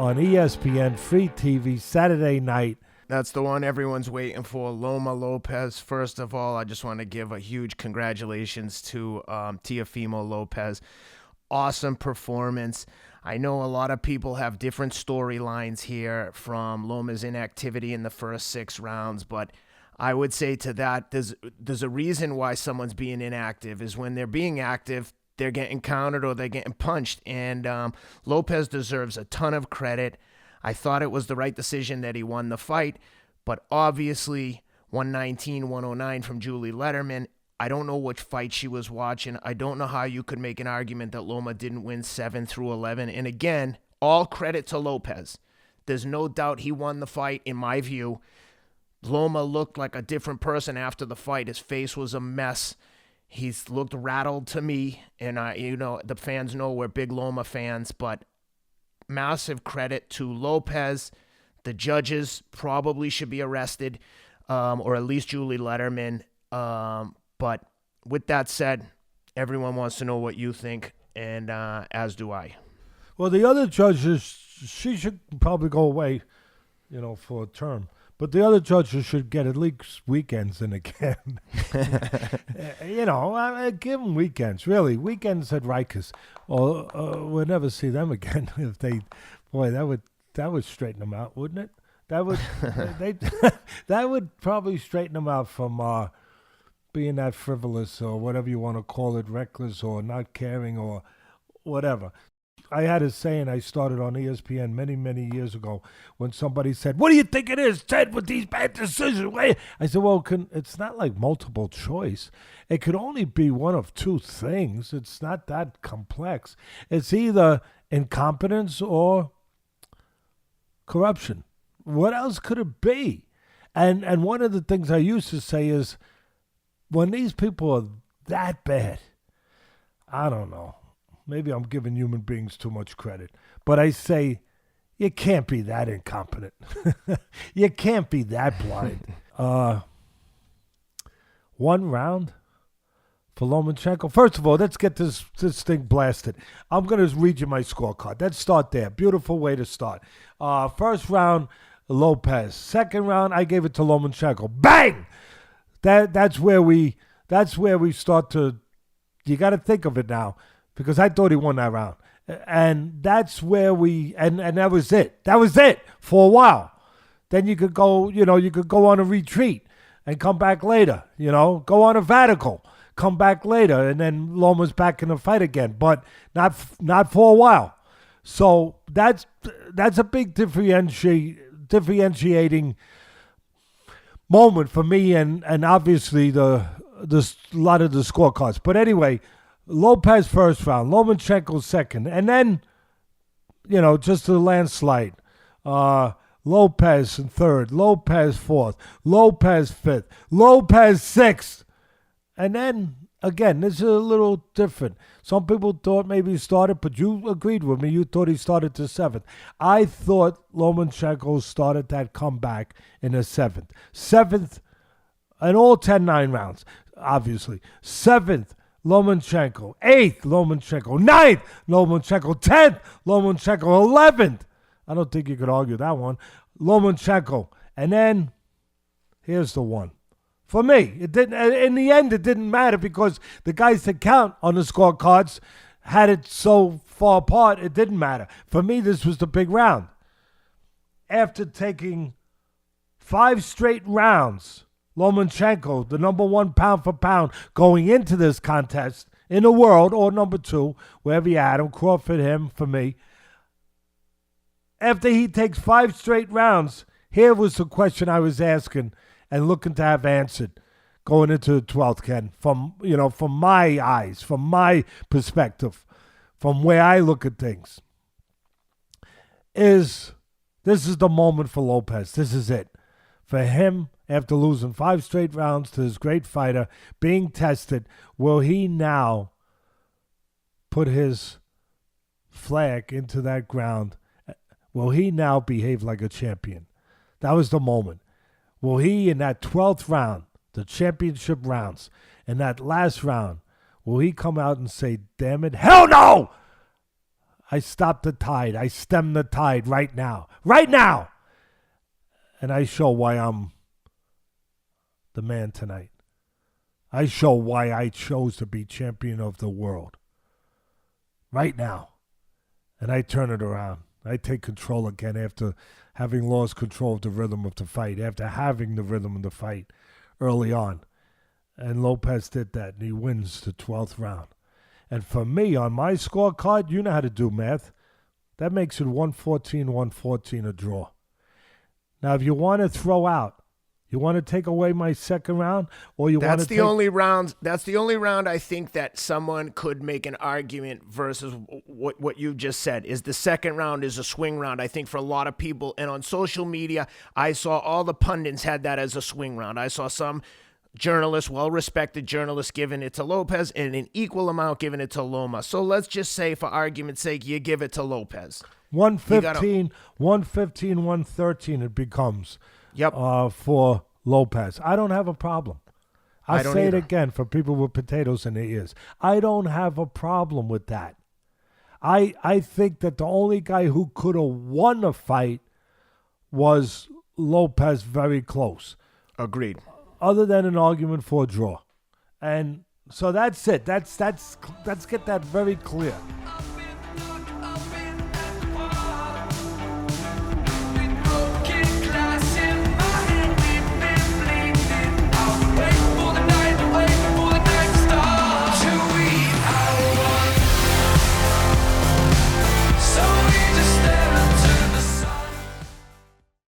on ESPN, free TV, Saturday night. That's the one everyone's waiting for, Loma Lopez. First of all, I just want to give a huge congratulations to Teofimo Lopez. Awesome performance. I know a lot of people have different storylines here from Loma's inactivity in the first 6 rounds, but I would say to that, there's a reason why someone's being inactive is when they're being active, they're getting countered or they're getting punched, and Lopez deserves a ton of credit. I thought it was the right decision that he won the fight, but obviously 119-109 from Julie Letterman. I don't know which fight she was watching. I don't know how you could make an argument that Loma didn't win 7 through 11. And again, all credit to Lopez. There's no doubt he won the fight, in my view. Loma looked like a different person after the fight. His face was a mess. He's looked rattled to me. And, the fans know we're big Loma fans, but massive credit to Lopez. The judges probably should be arrested, or at least Julie Letterman. But with that said, everyone wants to know what you think, and as do I. Well, the other judges, she should probably go away, for a term. But the other judges should get at least weekends in again. Give them weekends, really. Weekends at Rikers. Or we'll never see them again if they. Boy, that would straighten them out, wouldn't it? That would that would probably straighten them out from being that frivolous or whatever you want to call it, reckless or not caring or whatever. I had a saying I started on ESPN many, many years ago when somebody said, "What do you think it is, Ted, with these bad decisions?" I said, well, it's not like multiple choice. It could only be one of 2 things. It's not that complex. It's either incompetence or corruption. What else could it be? And one of the things I used to say is, when these people are that bad, I don't know. Maybe I'm giving human beings too much credit. But I say, you can't be that incompetent. You can't be that blind. 1 round for Lomachenko. First of all, let's get this thing blasted. I'm going to read you my scorecard. Let's start there. Beautiful way to start. First round, Lopez. Second round, I gave it to Lomachenko. Bang! That's where we start to. You got to think of it now, because I thought he won that round, and that's where and that was it. That was it for a while. Then you could go, you could go on a retreat and come back later. Go on a Vatican, come back later, and then Loma's back in the fight again, but not for a while. So that's a big differentiating moment for me, and obviously the lot of the scorecards. But anyway, Lopez first round, Lomachenko second, and then just a landslide. Lopez in third, Lopez fourth, Lopez fifth, Lopez sixth, and then again, this is a little different. Some people thought maybe he started, but you agreed with me. You thought he started to 7th. I thought Lomachenko started that comeback in the 7th. 7th, and all 10-9 rounds, obviously. 7th, Lomachenko. 8th, Lomachenko. 9th, Lomachenko. 10th, Lomachenko. 11th. I don't think you could argue that one. Lomachenko. And then, here's the one. For me, it didn't. In the end, it didn't matter because the guys that count on the scorecards had it so far apart, it didn't matter. For me, this was the big round. After taking 5 straight rounds, Lomachenko, the number 1 pound for pound, going into this contest in the world, or number 2, wherever you had him, Crawford, him, for me. After he takes 5 straight rounds, here was the question I was asking and looking to have answered going into the 12th, Ken, from my eyes, from my perspective, from where I look at things, this is the moment for Lopez. This is it. For him, after losing 5 straight rounds to this great fighter, being tested, will he now put his flag into that ground? Will he now behave like a champion? That was the moment. Will he, in that 12th round, the championship rounds, in that last round, will he come out and say, damn it, hell no! I stop the tide. I stem the tide right now. Right now! And I show why I'm the man tonight. I show why I chose to be champion of the world. Right now. And I turn it around. I take control again after having lost control of the rhythm of the fight, after having the rhythm of the fight early on. And Lopez did that, and he wins the 12th round. And for me, on my scorecard, you know how to do math. That makes it 114-114 a draw. Now, if you want to throw out, you want to take away my second round, or you want to That's the only round I think that someone could make an argument versus what you just said is the second round is a swing round. I think for a lot of people, and on social media, I saw all the pundits had that as a swing round. I saw some journalists, well-respected journalists, giving it to Lopez and an equal amount giving it to Loma. So let's just say, for argument's sake, you give it to Lopez. 115, 113 it becomes. Yep. For Lopez. I don't have a problem. I don't say either. it again for people with potatoes in their ears. I don't have a problem with that. I think that the only guy who could have won a fight was Lopez, very close. Agreed. Other than an argument for a draw. And so that's it. Let's get that very clear.